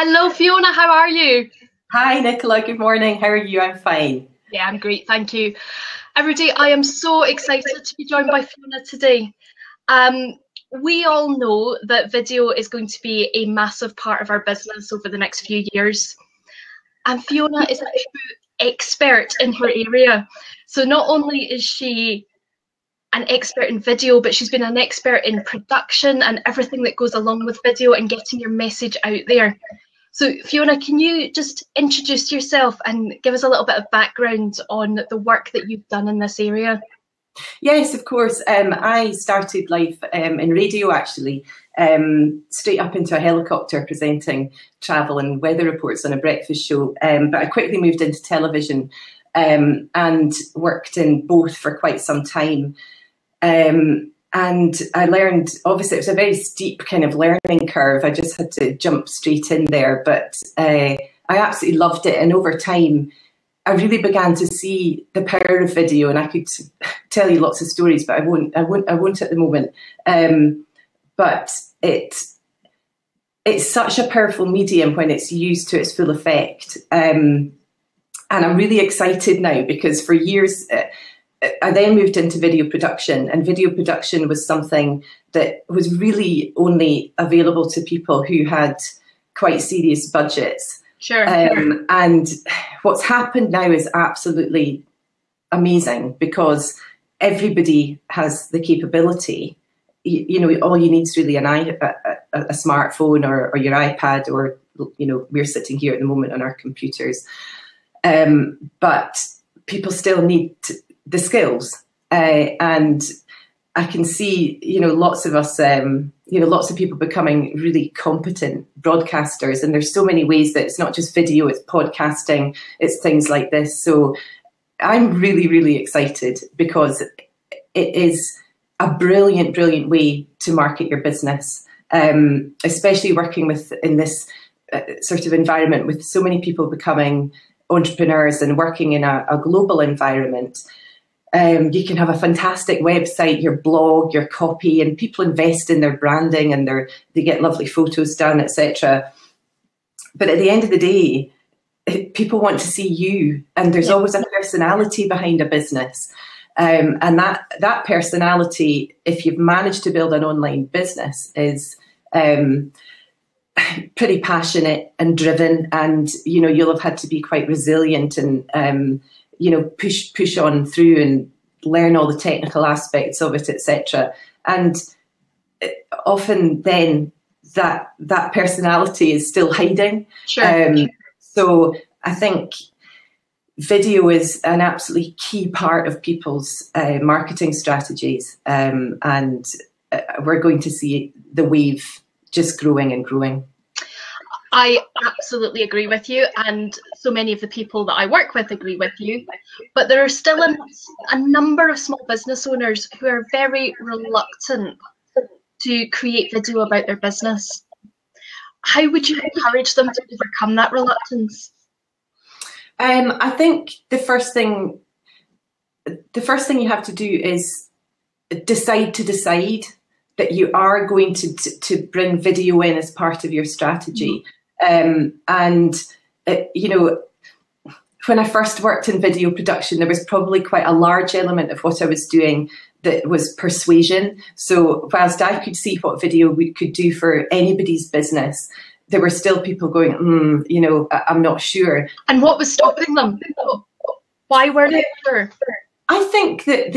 Hello, Fiona. How are you? Hi, Nicola. Good morning. How are you? I'm fine. Yeah, I'm great. Thank you. Everybody, I am so excited to be joined by Fiona today. Um, we all know that video is going to be a massive part of our business over the next few years. And Fiona is a true expert in her area. So not only is she an expert in video, but she's been an expert in production and everything that goes along with video and getting your message out there. So Fiona, can you just introduce yourself and give us a little bit of background on the work that you've done in this area? Yes, of course. I started life in radio, actually, straight up into a helicopter presenting travel and weather reports on a breakfast show. But I quickly moved into television and worked in both for quite some time. And I learned, obviously, it was a very steep kind of learning curve. I just had to jump straight in there, but I absolutely loved it. And over time, I really began to see the power of video, and I could tell you lots of stories, but I won't at the moment. But it's such a powerful medium when it's used to its full effect. And I'm really excited now because for years, I then moved into video production, and video production was something that was really only available to people who had quite serious budgets. Sure. And what's happened now is absolutely amazing because everybody has the capability. You know, all you need is really a smartphone or your iPad, or, you know, we're sitting here at the moment on our computers. But people still need the skills, and I can see, you know, lots of us, lots of people becoming really competent broadcasters, and there's so many ways that it's not just video, it's podcasting, it's things like this. So I'm really, really excited because it is a brilliant, brilliant way to market your business, especially working in this sort of environment with so many people becoming entrepreneurs and working in a global environment. You can have a fantastic website, your blog, your copy, and people invest in their branding and they get lovely photos done, etc. But at the end of the day, people want to see you, and there's always a personality behind a business. And that personality, if you've managed to build an online business, is pretty passionate and driven, and you know, you'll have had to be quite resilient and you know, push on through and learn all the technical aspects of it, etc. And often then that personality is still hiding. Sure. So I think video is an absolutely key part of people's marketing strategies, and we're going to see the wave just growing and growing. I absolutely agree with you, and so many of the people that I work with agree with you, but there are still a number of small business owners who are very reluctant to create video about their business. How would you encourage them to overcome that reluctance? I think the first thing you have to do is decide that you are going to bring video in as part of your strategy. You know, when I first worked in video production, there was probably quite a large element of what I was doing that was persuasion. So whilst I could see what video we could do for anybody's business, there were still people going, you know, I'm not sure. And what was stopping them? Why weren't they sure? I think that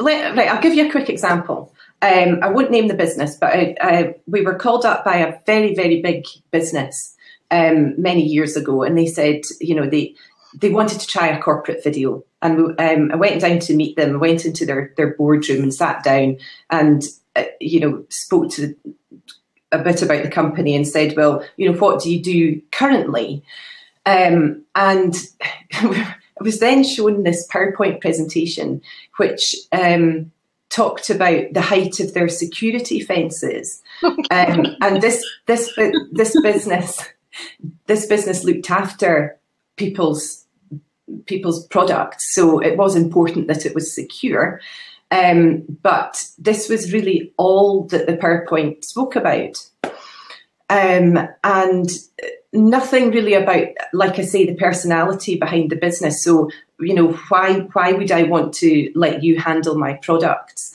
right, I'll give you a quick example. I won't name the business, but we were called up by a very, very big business many years ago, and they said, you know, they wanted to try a corporate video. And I went down to meet them, went into their boardroom and sat down and, you know, spoke to a bit about the company and said, well, you know, what do you do currently? And I was then shown this PowerPoint presentation, which talked about the height of their security fences, and this business looked after people's products, so it was important that it was secure. But this was really all that the PowerPoint spoke about. and nothing really about, like I say, the personality behind the business. So, you know, why would I want to let you handle my products?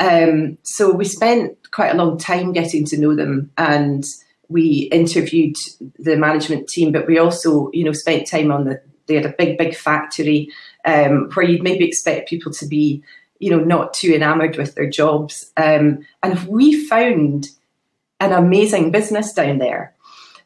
So we spent quite a long time getting to know them, and we interviewed the management team, but we also, you know, spent time on they had a big factory where you'd maybe expect people to be, you know, not too enamored with their jobs. And we found an amazing business down there.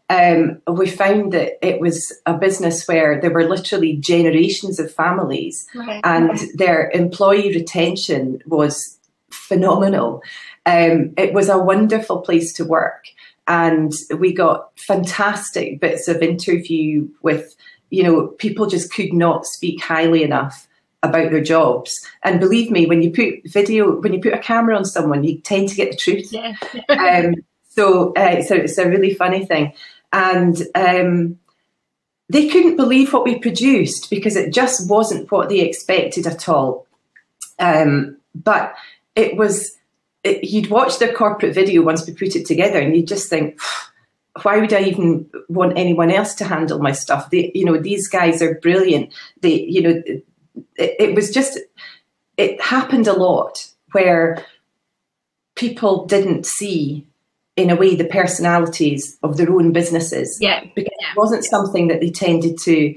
We found that it was a business where there were literally generations of families, and their employee retention was phenomenal. It was a wonderful place to work, and we got fantastic bits of interview with, you know, people just could not speak highly enough about their jobs. And believe me, when you put a camera on someone, you tend to get the truth. Yeah. So it's a really funny thing. And they couldn't believe what we produced because it just wasn't what they expected at all. But it was, you'd watch their corporate video once we put it together, and you'd just think, why would I even want anyone else to handle my stuff? You know, these guys are brilliant. You know, it was just, it happened a lot where people didn't see, in a way, the personalities of their own businesses. Yeah. Because it wasn't something that they tended to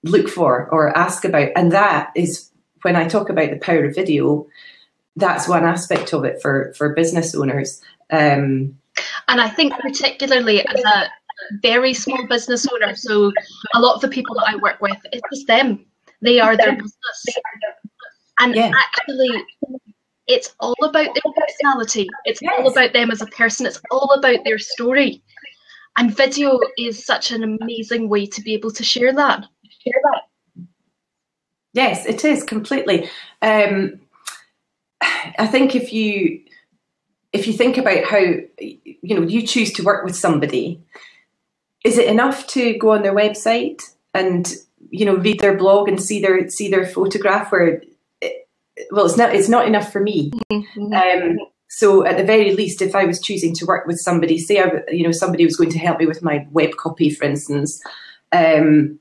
look for or ask about. And that is, when I talk about the power of video, that's one aspect of it for business owners. And I think particularly as a very small business owner, so a lot of the people that I work with, it's just them. They are their business. And actually, it's all about their personality. It's all about them as a person. It's all about their story. And video is such an amazing way to be able to share that. Yes, it is completely. I think if you think about how, you know, you choose to work with somebody, is it enough to go on their website and, you know, read their blog and see their photograph? Where well, it's not enough for me. Mm-hmm. So at the very least, if I was choosing to work with somebody, say somebody was going to help me with my web copy, for instance, then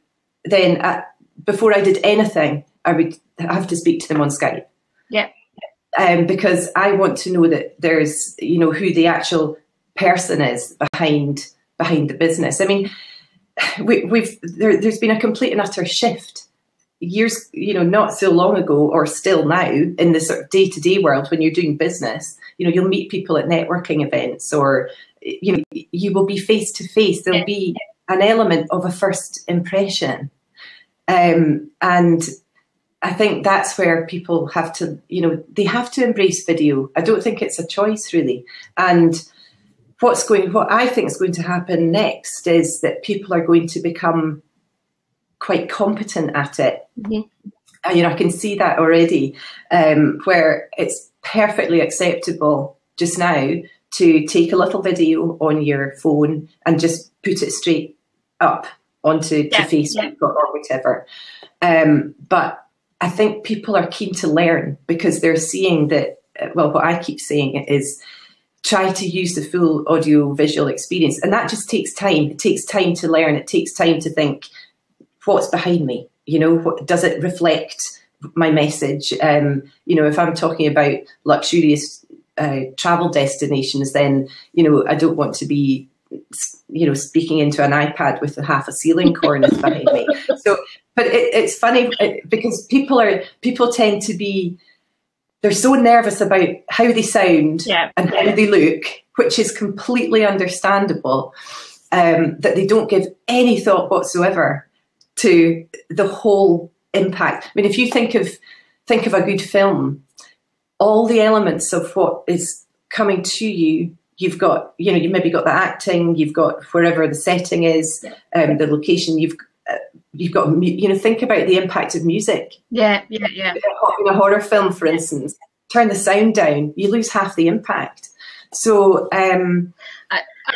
before I did anything, I would have to speak to them on Skype. Yeah. Because I want to know that there's, you know, who the actual person is behind the business. I mean, there's been a complete and utter shift years, you know, not so long ago, or still now, in the sort of day-to-day world. When you're doing business, you know, you'll meet people at networking events, or, you know, you will be face to face. There'll be an element of a first impression, and I think that's where people have to, you know, they have to embrace video. I don't think it's a choice, really. And what I think is going to happen next is that people are going to become quite competent at it. Mm-hmm. You know, I can see that already, where it's perfectly acceptable just now to take a little video on your phone and just put it straight up onto Facebook or whatever. But I think people are keen to learn, because they're seeing that, well, what I keep saying is try to use the full audio visual experience. And that just takes time. It takes time to learn. It takes time to think, what's behind me? You know, does it reflect my message? You know, if I'm talking about luxurious travel destinations, then, you know, I don't want to be, you know, speaking into an iPad with half a ceiling cornice behind me. So, but it's funny because people tend to be, they're so nervous about how they sound and how they look, which is completely understandable, that they don't give any thought whatsoever to the whole impact. I mean, if you think of a good film, all the elements of what is coming to you, you've got, you know, you maybe got the acting, you've got wherever the setting is, the location, you've got, you know, think about the impact of music. Yeah. In a horror film, for instance, turn the sound down, you lose half the impact. So,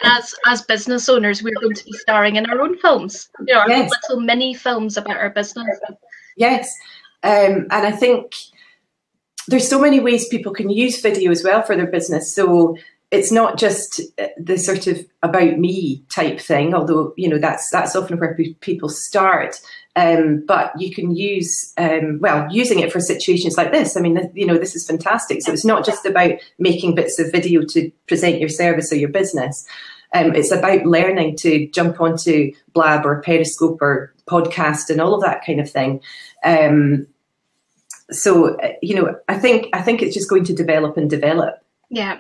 as business owners, we're going to be starring in our own films, you know, our little mini films about our business. Yes, and I think there's so many ways people can use video as well for their business. So it's not just the sort of about me type thing, although, you know, that's often where people start. But you can use, using it for situations like this. I mean, you know, this is fantastic. So it's not just about making bits of video to present your service or your business. It's about learning to jump onto Blab or Periscope or podcast and all of that kind of thing. So, you know, I think it's just going to develop and develop. Yeah.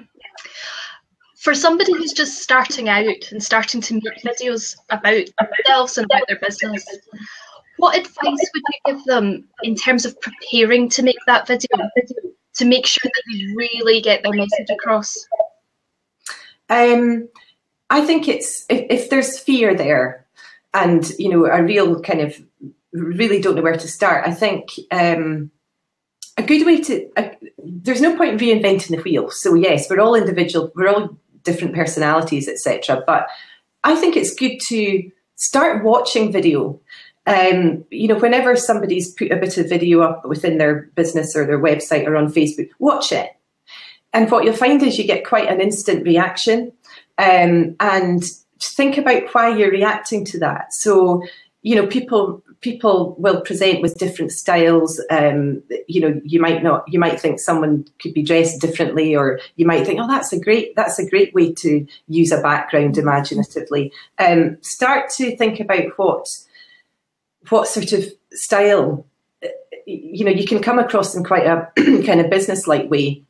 For somebody who's just starting out and starting to make videos about themselves and about their business, what advice would you give them in terms of preparing to make that video to make sure that they really get their message across? I think it's, if there's fear there and, you know, a real kind of really don't know where to start, I think a good way to, there's no point in reinventing the wheel. So yes, we're all individual, we're all different personalities, etc. But I think it's good to start watching video. You know, whenever somebody's put a bit of video up within their business or their website or on Facebook, watch it. And what you'll find is you get quite an instant reaction. And think about why you're reacting to that. So, you know, people will present with different styles. You know, you might think someone could be dressed differently, or you might think, oh, that's a great way to use a background imaginatively. Start to think about what sort of style, you know, you can come across in quite a kind of business-like way.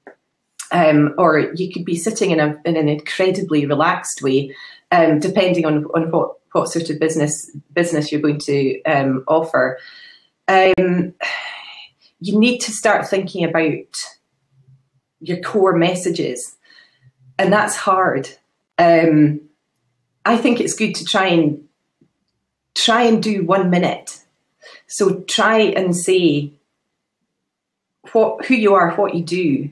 Or you could be sitting in an incredibly relaxed way, depending on what sort of business you're going to offer. You need to start thinking about your core messages, and that's hard. I think it's good to try and do 1 minute. So try and say who you are, what you do.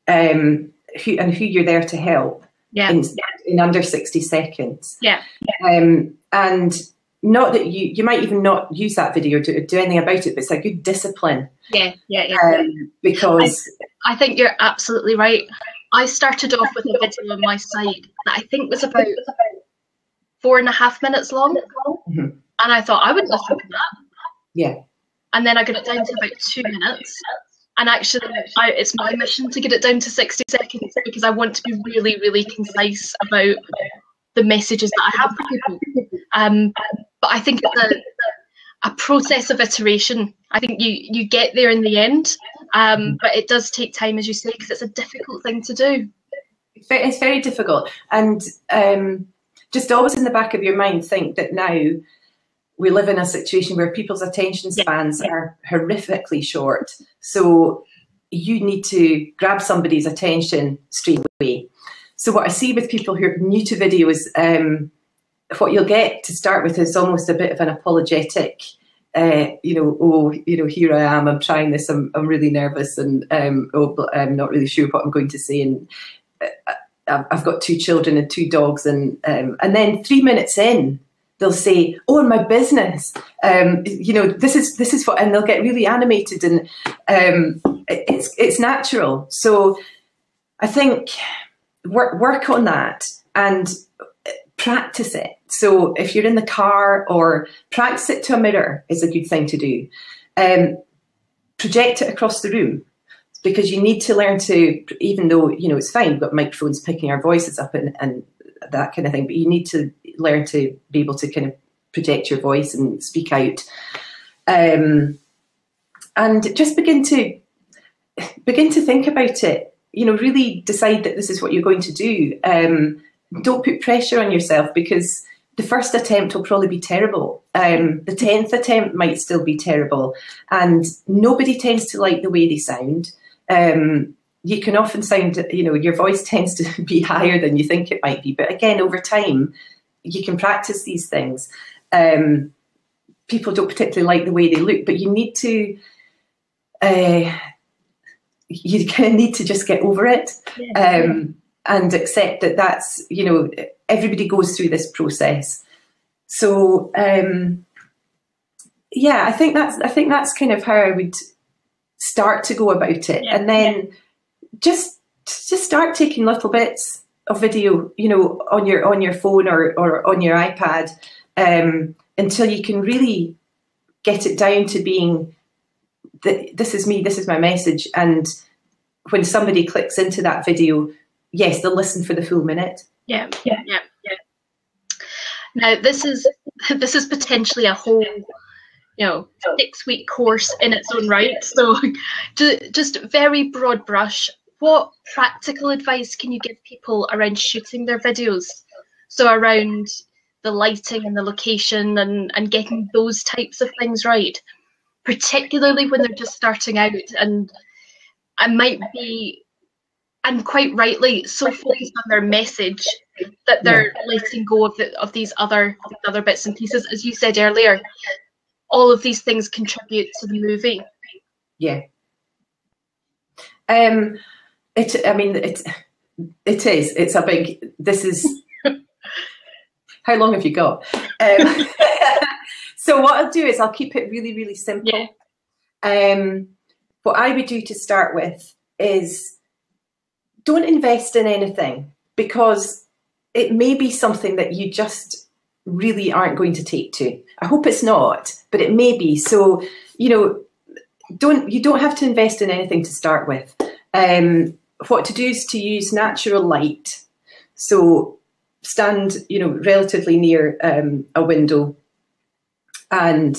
Who you're there to help in under 60 seconds. Yeah. And not that you might even not use that video or do anything about it, but it's a good discipline. Yeah. Because I think you're absolutely right. I started off with a video on my site that I think was about 4.5 minutes long. Mm-hmm. And I thought I would listen to that. Yeah. And then I got it down to about 2 minutes. And actually, it's my mission to get it down to 60 seconds because I want to be really, really concise about the messages that I have for people. But I think it's a process of iteration. I think you get there in the end, but it does take time, as you say, because it's a difficult thing to do. It's very difficult. And just always in the back of your mind, think that now we live in a situation where people's attention spans are horrifically short. So you need to grab somebody's attention straight away. So what I see with people who are new to video is what you'll get to start with is almost a bit of an apologetic, here I am, I'm trying this, I'm really nervous, and I'm not really sure what I'm going to say. And I've got 2 children and 2 dogs. And then 3 minutes in, they'll say, "Oh, in my business, this is what," and they'll get really animated, and it's natural. So I think work on that and practice it. So if you're in the car, or practice it to a mirror is a good thing to do. Project it across the room, because you need to learn to, even though, you know, it's fine, we've got microphones picking our voices up and that kind of thing, but you need to learn to be able to kind of project your voice and speak out, and just begin to think about it. You know, really decide that this is what you're going to do. Don't put pressure on yourself, because the first attempt will probably be terrible. The 10th attempt might still be terrible, and nobody tends to like the way they sound. You can often sound, you know, your voice tends to be higher than you think it might be. But again, over time, you can practice these things. People don't particularly like the way they look, but you need to, you kind of need to just get over it, and accept that that's, you know, everybody goes through this process. So, I think that's kind of how I would start to go about it, and then just start taking little bits. of video, you know, on your phone or on your iPad, until you can really get it down to being, this is me, this is my message. And when somebody clicks into that video, yes, they'll listen for the full minute. Yeah. Now, this is potentially a whole, 6-week course in its own right. So just very broad brush, what practical advice can you give people around shooting their videos? So around the lighting and the location and getting those types of things right, particularly when they're just starting out and might be, and quite rightly, so focused on their message that they're letting go of these other bits and pieces. As you said earlier, all of these things contribute to the movie. Yeah. It is. It's a big. This is. How long have you got? So what I'll do is I'll keep it really, really simple. Yeah. What I would do to start with is don't invest in anything, because it may be something that you just really aren't going to take to. I hope it's not, but it may be. So, you don't have to invest in anything to start with. What to do is to use natural light. So stand, relatively near a window, and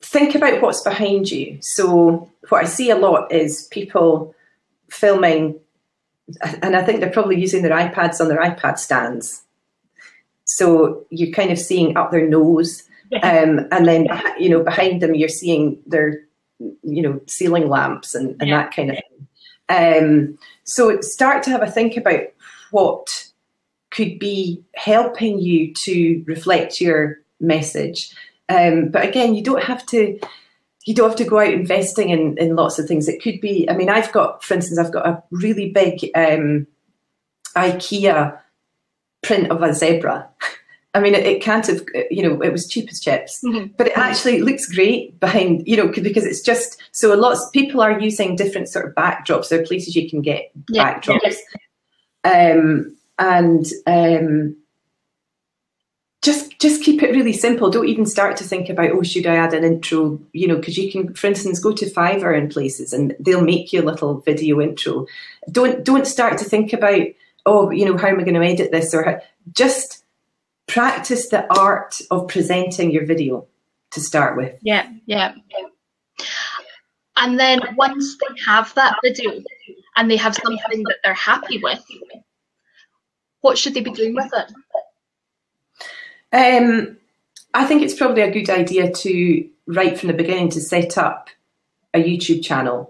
think about what's behind you. So what I see a lot is people filming, and I think they're probably using their iPads on their iPad stands. So you're kind of seeing up their nose, and then behind them you're seeing their ceiling lamps and that kind of thing. So start to have a think about what could be helping you to reflect your message. But again, you don't have to go out investing in lots of things. It could be, I've got a really big IKEA print of a zebra. It can't have, it was cheap as chips, but it actually looks great behind, because it's just, so lots of people are using different sort of backdrops. There are places you can get backdrops. Just keep it really simple. Don't even start to think about, should I add an intro? Because you can, for instance, go to Fiverr and places and they'll make you a little video intro. Don't start to think about, how am I going to edit this? Just practice the art of presenting your video to start with. Yeah. And then once they have that video and they have something that they're happy with, what should they be doing with it? I think it's probably a good idea to, right from the beginning, to set up a YouTube channel,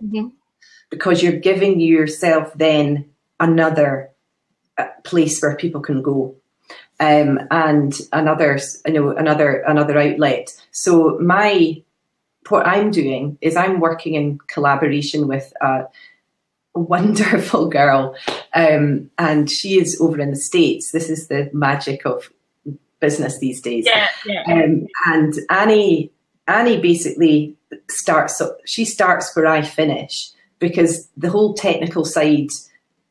because you're giving yourself then another place where people can go, and another outlet. So what I'm doing is I'm working in collaboration with a wonderful girl, and she is over in the States. This is the magic of business these days. And Annie basically starts where I finish, because the whole technical side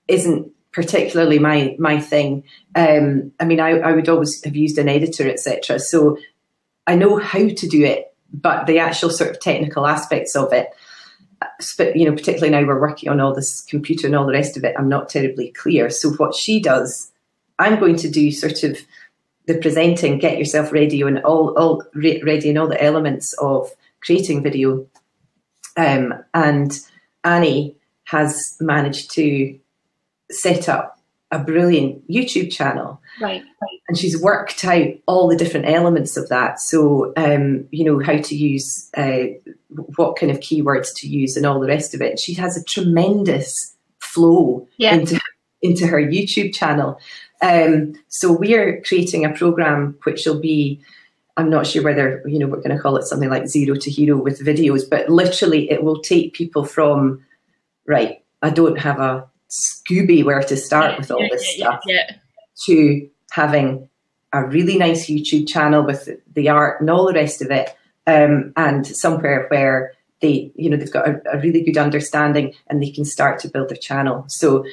isn't particularly my thing. I would always have used an editor, etc. So I know how to do it, but the actual sort of technical aspects of it, particularly now we're working on all this computer and all the rest of it, I'm not terribly clear. So what she does, I'm going to do sort of the presenting, get yourself ready, and all ready, and all the elements of creating video. And Annie has managed to set up a brilliant YouTube channel. Right. And she's worked out all the different elements of that. So, how to use, what kind of keywords to use and all the rest of it. She has a tremendous flow into her YouTube channel. So we're creating a program which will be, I'm not sure whether, we're going to call it something like Zero to Hero with videos, but literally it will take people from, right, I don't have a Scooby where to start with all this stuff, to having a really nice YouTube channel with the art and all the rest of it, and somewhere where they've got a really good understanding, and they can start to build their channel. So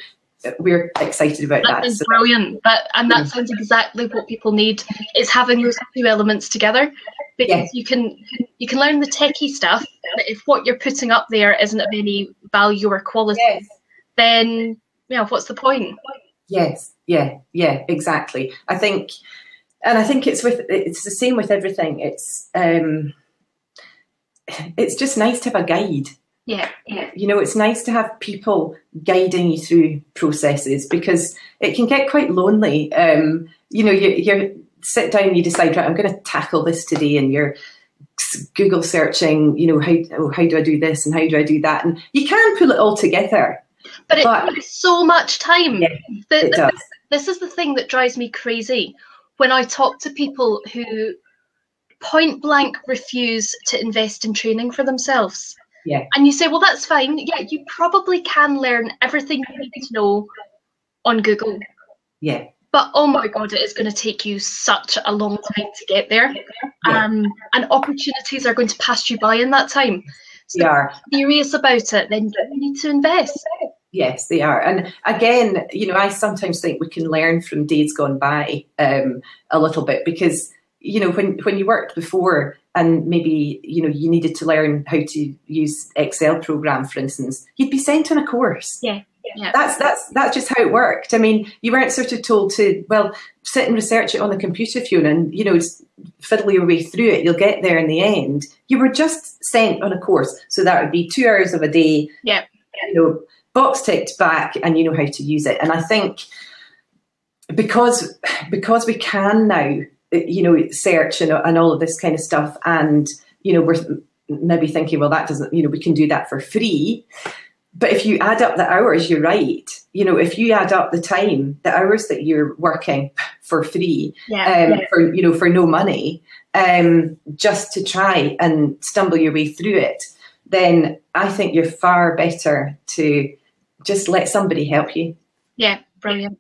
we're excited about that. That is brilliant. That sounds exactly what people need, is having those two elements together, because you can learn the techie stuff, but if what you're putting up there isn't of any value or quality, then what's the point? Yes, yeah, exactly. I think it's the same with everything. It's just nice to have a guide. Yeah. It's nice to have people guiding you through processes, because it can get quite lonely. You sit down and you decide, right, I'm going to tackle this today, and you're Google searching, how do I do this and how do I do that? And you can pull it all together. But it takes so much time. Yeah, it does. This is the thing that drives me crazy when I talk to people who point blank refuse to invest in training for themselves. Yeah. And you say, well, that's fine. Yeah, you probably can learn everything you need to know on Google. Yeah. But oh my God, it is going to take you such a long time to get there. Yeah. And opportunities are going to pass you by in that time. So they are. If you're serious about it, then you need to invest. Yes, they are. And again, I sometimes think we can learn from days gone by a little bit, because when you worked before, and maybe you needed to learn how to use Excel program, for instance, you'd be sent on a course. Yeah. That's just how it worked. I mean, you weren't sort of told to, well, sit and research it on the computer, Fiona, and just fiddle your way through it. You'll get there in the end. You were just sent on a course, so that would be 2 hours of a day. Yeah. Box ticked back, and you know how to use it. And I think because we can now, search and all of this kind of stuff, and we're maybe thinking, well, that doesn't, we can do that for free. But if you add up the hours, you're right. If you add up the time, the hours that you're working for free, for no money, just to try and stumble your way through it, then I think you're far better to just let somebody help you. Yeah, brilliant.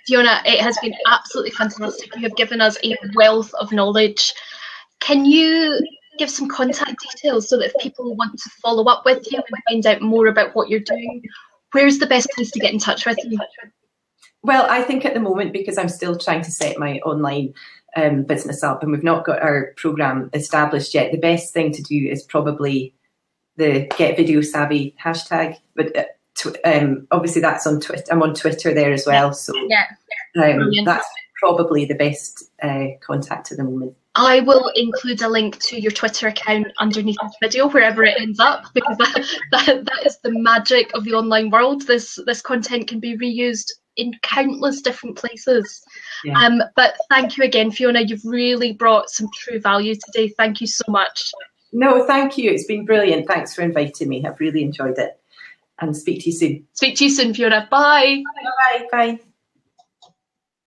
Fiona, it has been absolutely fantastic. You have given us a wealth of knowledge. Can you give some contact details, so that if people want to follow up with you and find out more about what you're doing, where's the best place to get in touch with you? Well, I think at the moment, because I'm still trying to set my online business up, and we've not got our program established yet, the best thing to do is probably the Get Video Savvy hashtag. But obviously that's on Twitter. I'm on Twitter there as well. So that's probably the best contact at the moment. I will include a link to your Twitter account underneath this video, wherever it ends up, because that is the magic of the online world. This content can be reused in countless different places. Yeah. But thank you again, Fiona. You've really brought some true value today. Thank you so much. No, thank you. It's been brilliant. Thanks for inviting me. I've really enjoyed it. And speak to you soon. Speak to you soon, Fiona. Bye. Bye. Bye.